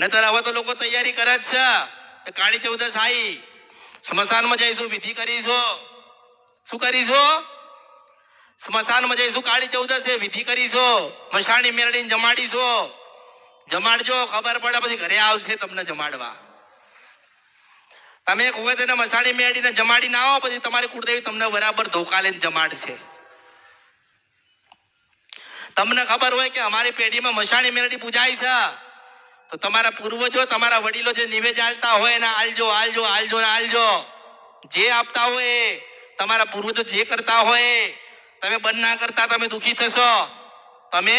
નહીતર હવે તો લોકો તૈયારી કરે જ છે. કાળી ચૌદસ આવી, સ્મશાનમાં જઈશું, વિધિ કરીશું. શું કરીશું? સ્મશાનમાં જઈશું, કાળી ચૌદસે વિધિ કરીશું, મશાણી મેળડીને જમાડીશું. જમાડજો, ખબર પડે પછી ઘરે આવશે તમને જમાડવા. તમે એક વખત એને મસાણી મેળડીને જમાડી ના આવો, પછી તમારી કુળદેવી તમને બરાબર ધોકા લઈને જમાડશે. તમને ખબર હોય કે અમારી પેઢીમાં મસાણી મેળડી પૂજાય છે, તો તમારા પૂર્વજો, તમારા વડીલો જે નિવેદ આલતા હોય એને આલજો, આલજો, આલજો ને આલજો. જે આપતા હોય, તમારા પૂર્વજો જે કરતા હોય, તમે બંધ ના કરતા, તમે દુખી થશો. તમે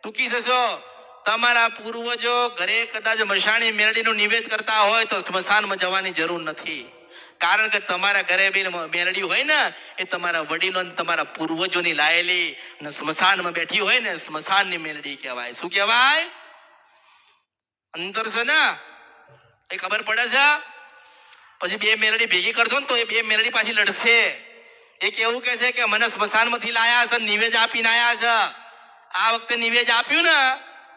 દુખી થશો. તમારા પૂર્વજો ઘરે કદાચ મસાણી મેળડીનું નિવેદ કરતા હોય તો સ્મશાનમાં જવાની જરૂર નથી. કારણ કે તમારા ઘરે બી મેળડી હોય ને, એ તમારા વડીલો ને તમારા પૂર્વજોની લાયેલી અને સ્મશાનમાં બેઠી હોય ને, સ્મશાનની મેળડી કહેવાય. શું કહેવાય? અંતર છે ને એ ખબર પડે છે. પછી બે મેળડી ભેગી કરજો ને તો એ બે મેળડી પાછી લડશે. એક એવું કહે છે કે મને સ્મશાનમાંથી લાયા છે, નિવેદ આપીને આયા છે. આ વખતે નિવેદ આપ્યું ને,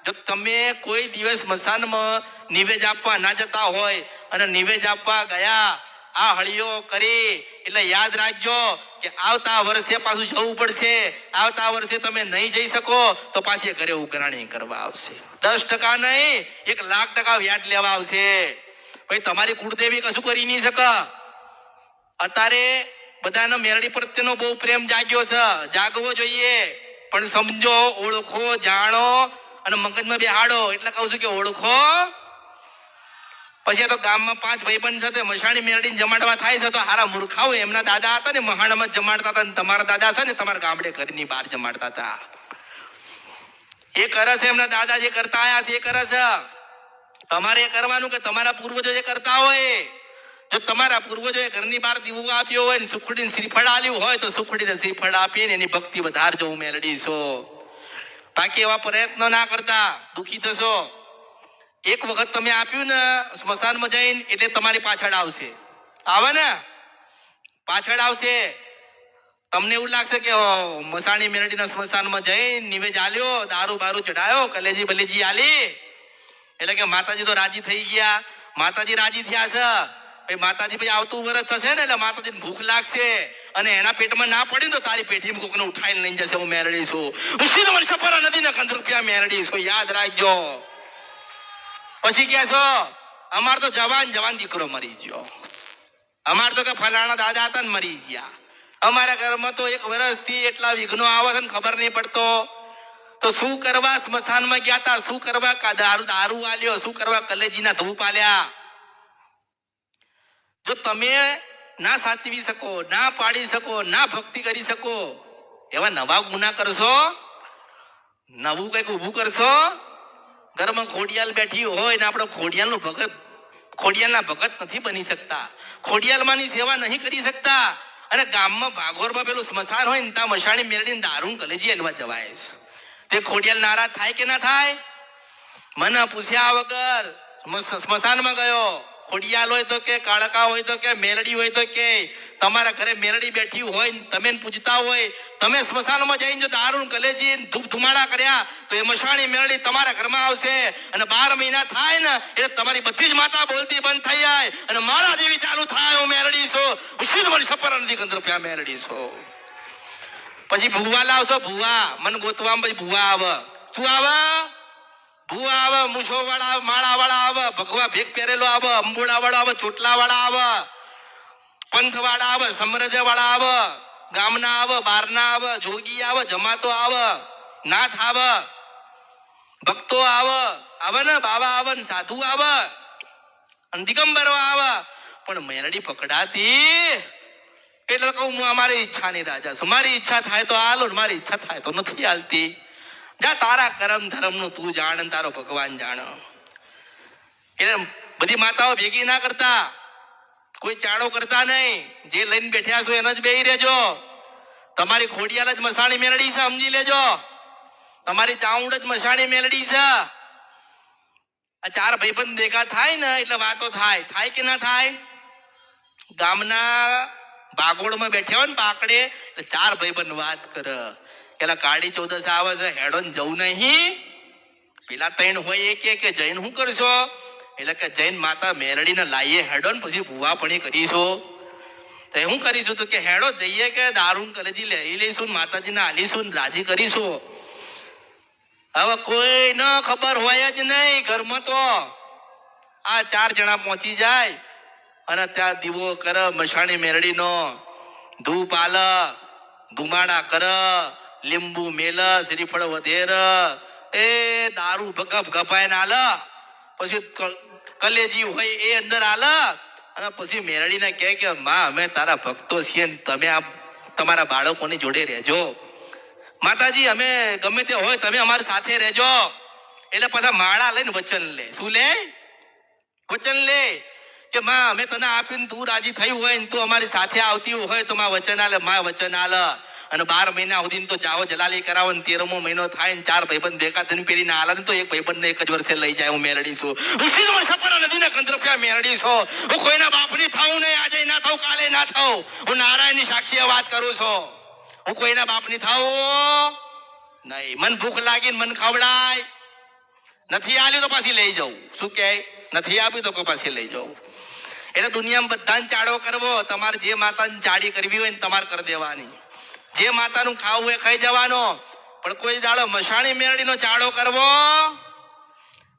જો તમે કોઈ દિવસ સ્મશાનમાં નિવેદ આપવા ના જતા હોય અને નિવેદ આપવા ગયા, આ હળીઓ કરી, એટલે યાદ રાખજો કે આવતા વર્ષે પાછું જવું પડશે. આવતા વર્ષે તમે નહીં જઈ શકો તો પાછી ઘરે ઉઘરાણી કરવા આવશે. 10% નહીં, 1,00,000% વ્યાજ લેવા આવશે. ભાઈ તમારી કુળદેવી કશું કરી નહીં શકે. અત્યારે બધાનો મેરડી પ્રત્યેનો બહુ પ્રેમ જાગ્યો છે, જાગવો જોઈએ. પણ સમજો, ઓળખો, જાણો અને મગજમાં બેહાડો. એટલે કહું છું કે ઓળખો. પછી તો ગામમાં 5 ભાઈબંધ છે, મસાણી મેરડીને જમાડવા થાય છે, તો હારા મૂર્ખાઓ એમના દાદા હતા ને મહાણમાં જમાડતા હતા, તમારા દાદા છે ને તમારા ગામડે ઘરની બહાર જમાડતા હતા. એ કરે છે, એમના દાદા જે કરતા આયા છે એ કરે છે. તમારે એ કરવાનું કે તમારા પૂર્વજો જે કરતા હોય, જો તમારા પૂર્વજોએ ઘરની બહાર દીવો આપ્યો હોય ને સુખડીને શ્રીફળ આલ્યું હોય તો સુખડીને શ્રીફળ આપીને એની ભક્તિ વધારજો. હું મેલડી છું. બાકી એવા પ્રયત્નો ના કરતા, દુખી થશો. એક વખત તમે આપ્યું ને સ્મશાનમાં જઈને, એટલે તમારી પાછળ આવશે. આવે ને પાછળ આવશે. તમને એવું લાગશે કે મસાણી મેલડીના સ્મશાનમાં જઈને નિવેદ આલ્યો, દારૂ બારૂ ચડાયો, કલેજી બલેજી આલી, એટલે કે માતાજી તો રાજી થઈ ગયા. માતાજી રાજી થયા છે. ભાઈ માતાજી ભાઈ આવતું વર્ષ થશે ને એટલે માતાજીને ભૂખ લાગશે અને એના પેટમાં ના પડી તો તારી પેટીમાં કોકને ઉઠાઈને લઈને જશે. હું મેરડી છું. ઉશીદ વર્ષપરા નદીના કંદરૂપિયા મેરડી છું. યાદ રાખજો. પછી કે છો અમાર તો જવાન દીકરો મરી ગયો, અમાર તો કે ફલાણા દાદા હતા ને મરી ગયા. અમારા ઘરમાં તો 1 વર્ષથી એટલા વિઘ્નો આવે છે ને ખબર નહીં પડતો. તો શું કરવા સ્મશાનમાં ગયા હતા? શું કરવા દારૂ આલ્યો? શું કરવા કલેજીના ધૂપ આલ્યા? જો તમે ના સાચવી શકો, ના પાડી શકો, ના ભક્તિ કરી શકો, એવા નવા ગુના કરશો, નવું કઈક ઉભું કરશો. ઘરમાં ખોડિયાલ બેઠી હોય ને આપણે ખોડિયાલનું ભગત, ખોડિયાલના ભગત નથી બની શકતા, ખોડિયાલમાંની સેવા નહીં કરી શકતા. અને ગામમાં ભાગોરમાં પેલું સ્મશાન હોય ને ત્યાં મશાણી મેળવીને દારૂ કલેજી હલવા જવાય છે. તે ખોડિયાલ નારાજ થાય કે ના થાય? મને પૂછ્યા વગર સ્મશાનમાં ગયો. ખોડિયાલ હોય તો કે, કાળકા હોય તો કે, મેલડી હોય તો કે, તમારા ઘરે મેલડી બેઠી હોય, તમે પૂજતા હોય, તમે સ્મશાનમાં જઈને જો દારૂ કલેજી ધૂપ ધુમાડા કર્યા તો એ મશાણી મેલડી તમારા ઘરમાં આવશે. અને 12 મહિના થાય ને એટલે તમારી બધી જ માતા બોલતી બંધ થઈ જાય અને મારા જેવી ચાલુ થાય. હું મેલડી છું. ઉશીદ વર્ષપરા નદી કંદરૂપિયા મેલડી છું. પછી ભૂવા લાવશો. ભૂવા મને ગોતવામાં પછી ભૂવા આવે. શું આવે? ભૂવા આવે, મૂછો વાળા, માળા વાળા આવે, ભગવા ભેગ પહેરેલો આવે, અંબોડા વાળા આવે, ચોટલા વાળા આવે, પંથ વાળા આવે, સમરજ વાળા આવે, ગામના આવે, બારના આવે, જોગી આવે, જમાતો આવે, નાથ આવે, ભક્તો આવે, આવે ને બાબા આવે ને સાધુ આવે અને દિગંબરો આવે. પણ મેરડી પકડાતી એટલે કહું હું અમારી ઈચ્છાની રાજા છું. મારી ઈચ્છા થાય તો હાલો, મારી ઈચ્છા થાય તો નથી હાલતી. જા તારા કરમ ધર્મ નું તું જાણ, તારો ભગવાન જાણ. એટલે બધી માતાઓ ભેગી ના કરતા, કોઈ ચાળો કરતા નહીં. જે લઈને બેઠ્યા છો એને જ બેહી રહેજો. તમારી ખોડિયાલ જ મસાણી મેલડી છે, સમજી લેજો. તમારી ચાઉંડ જ મસાણી મેલડી છે. આ 4 ભાઈબંધ ભેગા થાય ને એટલે વાતો થાય. થાય કે ના થાય? ગામના ભાગોળમાં બેઠ્યા હોય ને પાકડે એટલે 4 ભાઈબંધ વાત કરે. પેલા કાળી ચૌદસ આવે છે, હેડો ને જવું નહીં. પેલા ત્રણ હોય એ કે જૈન શું કરશો? એટલે કે જૈન માતા મેલડીને લાવીએ હેડો ને પછી ભૂવાપણી કરીશું. તો શું કરીશું? તો કે હેડો જઈએ કે દારૂ કલેજી લઈ લઈશું, માતાજીને આલીશું, રાજી કરીશું. હવે કોઈ ન ખબર હોય જ નહીં ઘરમાં. તો આ 4 જણા પહોંચી જાય અને ત્યાં દીવો કર મશાણી મેરડીનો, ધૂપ આલ, ધુમાડા કર, લીંબુ મેલ, શ્રીફળ વધેર, એ દારૂ ભગપ ગપાય ને આલ, પછી કલેજી હોય એ અંદર આલ, અને પછી મેરડીને કહે કે માં અમે તારા ભક્તો છીએ ને તમે આ તમારા બાળકોની જોડે રહેજો. માતાજી અમે ગમે તે હોય તમે અમારી સાથે રહેજો. એટલે પાછા માળા લઈને વચન લે. શું લે? વચન લે કે માં અમે તને આપીને તું રાજી થયું હોય ને તું અમારી સાથે આવતી હોય તો માં વચન આલે. માં વચન આલે અને 12 મહિના સુધી તો જાવો જલાલી કરાવો ને 13મો મહિનો થાય ને 4 ભાઈબંધ ભેગા થઈને પેરીને આલે તો એક ભાઈબંધને એક જ વર્ષે લઈ જાય. હું મેલડી છું. હું સીધો સપરા નદીના કંદરપિયા મેલડી છું. હું કોઈના બાપની થાઉં નહીં, આજે ના થાઉં, કાલે ના થાઉં. હું નારાયણની સાક્ષીએ વાત કરું છું. હું કોઈના બાપની થાઉં નહીં. મન ભૂખ લાગી મન ખવડાય, નથી આલ્યું તો પાછી લઈ જાઉં. શું કહે? નથી આપ્યું તો પાછી લઈ જાઉં. એટલે દુનિયામાં બધાને ચાડો કરવો. તમારે જે માતાની ચાડી કરવી હોય ને તમારે કરી દેવાની. જે માતાનું ખાવું હોય ખાઈ જવાનો. પણ કોઈ દાડો મશાણી મેરડીનો ચાડો કરવો,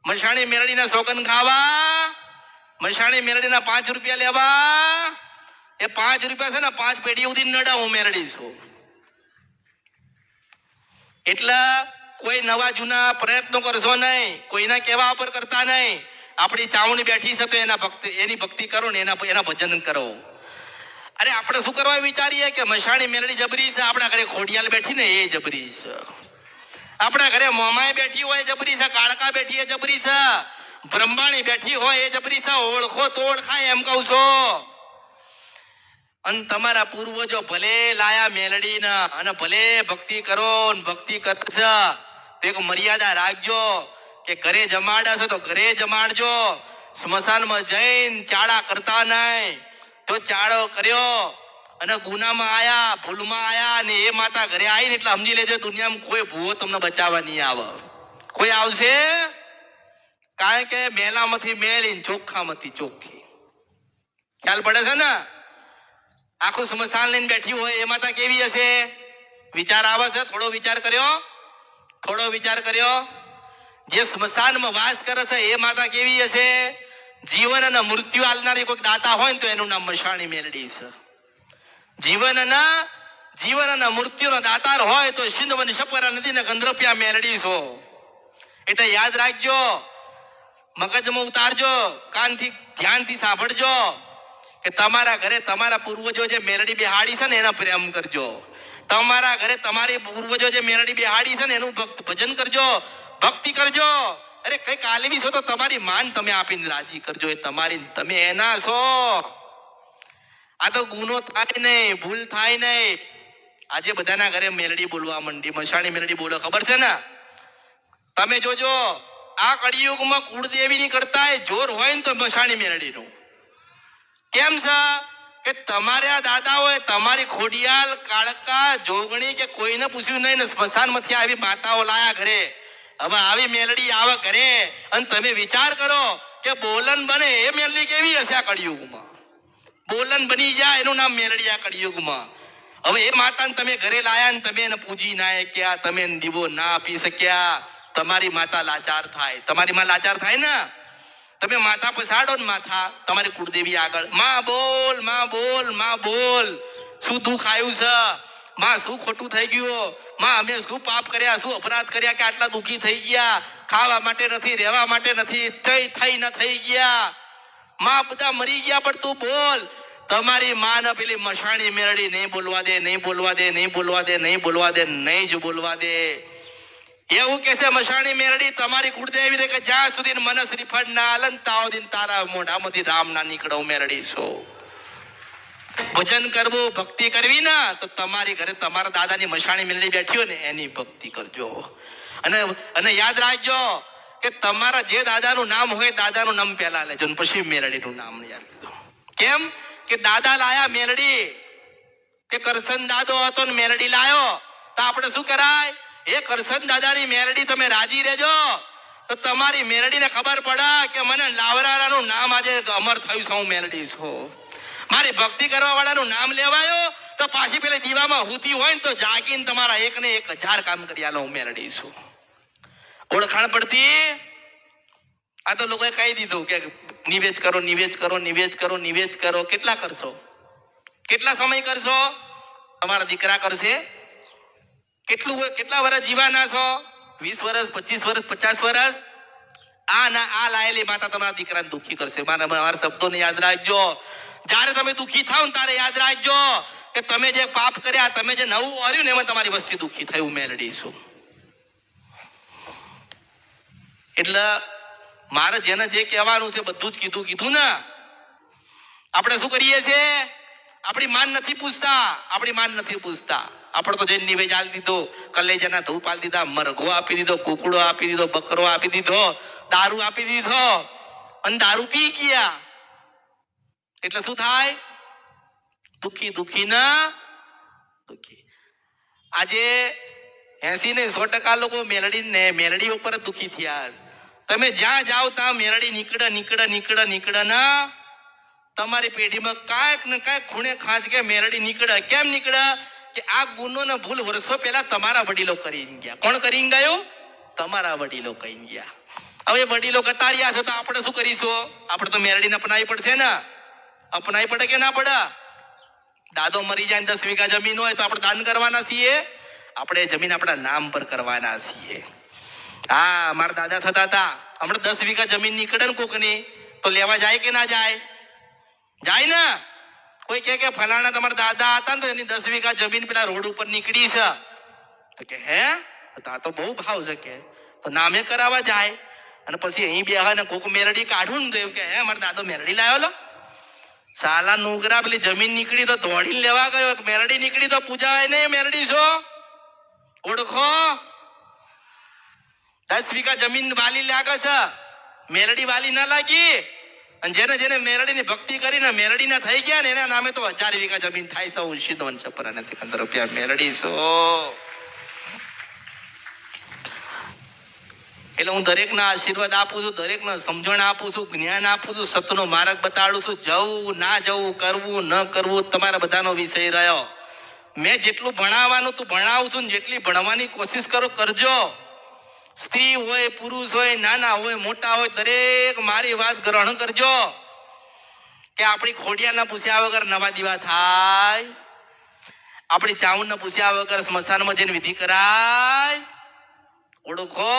મશાણી મેરડીના સોગન ખાવા, મશાણી મેરડીના 5 રૂપિયા લેવા, એ 5 રૂપિયા છે ને 5 પેઢી સુધી નડા. હું મેરડી છું. એટલે કોઈ નવા જૂના પ્રયત્નો કરશો નહીં, કોઈના કહેવા પર કરતા નહીં. આપણી ચાવણી બેઠી છે તો એની ભક્તિ કરો ને એના ભજન કરો. અરે આપણે શું કરવા વિચારીએ કે મશાણી મેલડી જબરી છે, આપણા ઘરે ખોડિયાલ બેઠી ને એ જબરી છે, આપણા ઘરે મોમાએ બેઠી હોય જબરી છે, કાળકા બેઠી એ જબરી છે, બ્રહ્માણી બેઠી હોય એ જબરી છે. ઓળખો તો ઓળખાય એમ કહું છો. અને તમારા પૂર્વજો ભલે લાયા મેલડી ને અને ભલે ભક્તિ કરો ને ભક્તિ કરશે તો એક મર્યાદા રાખજો કે ઘરે જમાડા છો તો ઘરે જમાડજો. સ્મશાનમાં જઈને ચાળા કરતા નહીં. તો ચાળો કર્યો અને ગુનામાં આયા, ભૂલમાં આયા ને એ માતા ઘરે આવી ને એટલે સમજી લેજો દુનિયામાં કોઈ ભૂવો તમને બચાવવા નહીં આવે. કોઈ આવશે? કારણ કે મેલામાંથી મેલી, ચોખ્ખામાંથી ચોખ્ખી. ખ્યાલ પડે છે ને? આખું સ્મશાન લઈને બેઠી હોય એ માતા કેવી હશે? વિચાર આવે છે? થોડો વિચાર કર્યો? થોડો વિચાર કર્યો? જે સ્મશાનમાં વાસ કરે છે એ માતા કેવી હશે? જીવન અને મૃત્યુ આલનારી કોઈ દાતા હોય ને તો એનું નામ મશાણી મેલડી છે. જીવન અને મૃત્યુનો દાતાર હોય તો સિંધવન સપરા નદીને ગંધરપિયા મેલડી છો. એટલે યાદ રાખજો, મગજમાં ઉતારજો, કાનથી ધ્યાનથી સાંભળજો કે તમારા ઘરે તમારા પૂર્વજો જે મેલડી બેહાડી છે ને એના પ્રેમ કરજો. તમારા ઘરે તમારી પૂર્વજો જે મેલડી બેહાડી છે ને એનું ભજન કરજો, ભક્તિ કરજો. અરે કઈક આલવી છો તો તમારી માન તમે આપીને રાજી કરજો. એ તમારી, તમે એના છો. આ તો ગુનો થાય નહીં, ભૂલ થાય નહીં. આજે બધાના ઘરે મેલડી બોલવા માંડી, મશાણી મેલડી બોલો. ખબર છે ને? તમે જોજો આ કળિયુગમાં કુળદેવીની કરતા જોર હોય ને તો મશાણી મેલડીનું. કેમ છે કે તમારા દાદાઓએ તમારી ખોડિયાલ, કાળકા, જોગણી કે કોઈને પૂછ્યું નહીં ને સ્મશાનમાંથી આવી માતાઓ લાયા ઘરે. હવે આવી મેલડી આવે ઘરે અને તમે વિચાર કરો કે બોલન બને એ મેલડી કેવી હશે આ કળિયુગમાં? બોલન બની જાય એનું નામ મેલડી આ કળિયુગમાં. હવે એ માતાને તમે ઘરે લાયા ને તમે એને પૂજી ના શક્યા, તમે એને દીવો ના આપી શક્યા, તમારી માતા લાચાર થાય. તમારી માં લાચાર થાય ને? તમે માથા પસાડો ને માથા તમારી કુળદેવી આગળ, માં બોલ, માં બોલ, માં બોલ. શું દુઃખ આવ્યું છે માં? શું ખોટું થઈ ગયું માં? અમે શું પાપ કર્યા, શું અપરાધ કર્યા કે આટલા દુઃખી થઈ ગયા? ખાવા માટે નથી, રહેવા માટે નથી, થઈ ન થઈ ગયા માં, બધા મરી ગયા. પણ તું બોલ. તમારી માં ને પેલી મશાણી મેરડી નહીં બોલવા દે, નહીં બોલવા દે, નહીં બોલવા દે, નહીં બોલવા દે, નહીં જ બોલવા દે. એવું કે છે મશાણી મેરડી તમારી કુળદેવી ને કે જ્યાં સુધી મને શ્રીફળ ના આલન તાવ દિન તારા મોઢામાંથી રામ ના નીકળો મેરડી છો. ભજન કરવું, ભક્તિ કરવી ને તો તમારી ઘરે તમારા દાદાની મશાણી મેરડી બેઠી હોય ને એની ભક્તિ કરજો. અને યાદ રાખજો કે તમારા જે દાદાનું નામ હોય દાદાનું નામ પહેલા લેજો ને પછી મેરડીનું નામ યાદ લેજો. કેમ કે દાદા લાયા મેરડી, કે કરશન દાદો હતો ને મેરડી લાયો તો આપણે શું કરાય? એ કરશન દાદાની મેલડી તમે રાજી રહેજો તો તમારી મેલડીને ખબર પડે કે મને લાવરાનું નામ આજે અમર થયું છે, હું મેલડી છું. મારી ભક્તિ કરવા વાળાનું નામ લેવાયો તો પાછી પેલી દીવામાં હુતી હોય ને તો જાગીને તમારા 1 ને 1000 કામ કરી આલો, હું મેલડી છું. ઓળખાણ પડતી. આ તો લોકોએ કહી દીધું કે નિવેદ કરો, નિવેદ કરો, નિવેદ કરો, નિવેદ કરો. કેટલા કરશો? કેટલા સમય કરશો? તમારા દીકરા કરશે? કેટલા વર્ષ જીવાના છો? 20 વર્ષ, 25 વર્ષ, 50 વર્ષ? આ લાયેલી માતા તમારા દીકરાને દુઃખી કરશે. મારા શબ્દોને યાદ રાખજો. જ્યારે તમે દુઃખી થાવ ને ત્યારે યાદ રાખજો કે તમે જે પાપ કર્યા, તમે જે નવું કર્યું ને એમાં તમારી વસ્તી દુઃખી થયું. મેલડી છું. એટલે મારે જેને જે કહેવાનું છે બધું જ કીધું ને. આપણે શું કરીએ છીએ? આપણી માન નથી પૂછતા. આપણે તો જઈને નિવેદ આલી દીધો, કલેજાના ધૂપ આલી દીધા, મરઘો આપી દીધો, કુકડો આપી દીધો, બકરો આપી દીધો, દારૂ આપી દીધો અને દારૂ પી ગયા. એટલે શું થાય? દુઃખી ના દુઃખી. આજે 80 ને 100% લોકો મેલડી ઉપર જ દુઃખી થયા. તમે જ્યાં જાઓ ત્યાં મેલડી નીકળે ના. તમારી પેઢીમાં કાંઈક ને કાંઈક ખૂણે ખાસ કે મેલડી નીકળે. કેમ નીકળે? કે આ ગુનો ને ભૂલ વર્ષો પહેલા તમારા વડીલો કરીને ગયા. કોણ કરીને ગયો? તમારા વડીલો કરીને ગયા. હવે વડીલો કતાર્યા છો તો આપણે શું કરીશું? આપણે તો મેલડીને અપનાવી પડશે ને. અપનાવી પડે કે ના પડે? દાદો મરી જાય 10 વીઘા જમીન હોય તો આપણે દાન કરવાના છીએ. આપણે જમીન આપણા નામ પર કરવાના છીએ. હા, મારા દાદા થતા હતા. હમણાં 10 વીઘા જમીન નીકળે ને કોકની તો લેવા જાય કે ના જાય? જાય ને. કોઈ કે ફલાણા તમારા દાદા હતા ને તો એની 10 વીઘા જમીન પેલા રોડ ઉપર નીકળી છે. તો કે હે, તો બહુ ભાવ છે કે, તો નામે કરાવવા જાય. અને પછી અહીં બેહા ને કોક મેલડી કાઢું ને તો એવું કે હે મારા દાદો મેલડી લાવ્યો લો. સાલા નુગરા પેલી જમીન નીકળી તો દોડીને લેવા ગયો. મેલડી નીકળી તો પૂજાય નહીં. મેલડી છો ઓળખો. 10 વીઘા જમીન વાલી લાગે છે, મેલડી વાલી ના લાગી. અને જેને મેલડીની ભક્તિ કરીને મેલડી ના થઈ ગયા ને એના નામે તો 1000 વીઘા જમીન થાય છે. હું સીધો છપરા નથી 15 રૂપિયા મેલડી છો. એટલે હું દરેકના આશીર્વાદ આપું છું, દરેકને સમજણ આપું છું, જ્ઞાન આપું છું, સત્યનો માર્ગ બતાડું છું. જવું ના જવું, કરવું ન કરવું તમારા બધાનો વિષય રહ્યો. મેં જેટલું ભણાવવાનું તું ભણાવું છું, જેટલી ભણવાની કોશિશ કરજો. સ્ત્રી હોય, પુરુષ હોય, નાના હોય, મોટા હોય, દરેક મારી વાત ગ્રહણ કરજો. કે આપણી ખોડિયાના પૂછ્યા વગર નવા દીવા થાય? આપણી ચાઉંડને પૂછ્યા વગર સ્મશાનમાં જઈને વિધિ કરાય? ઓળખો.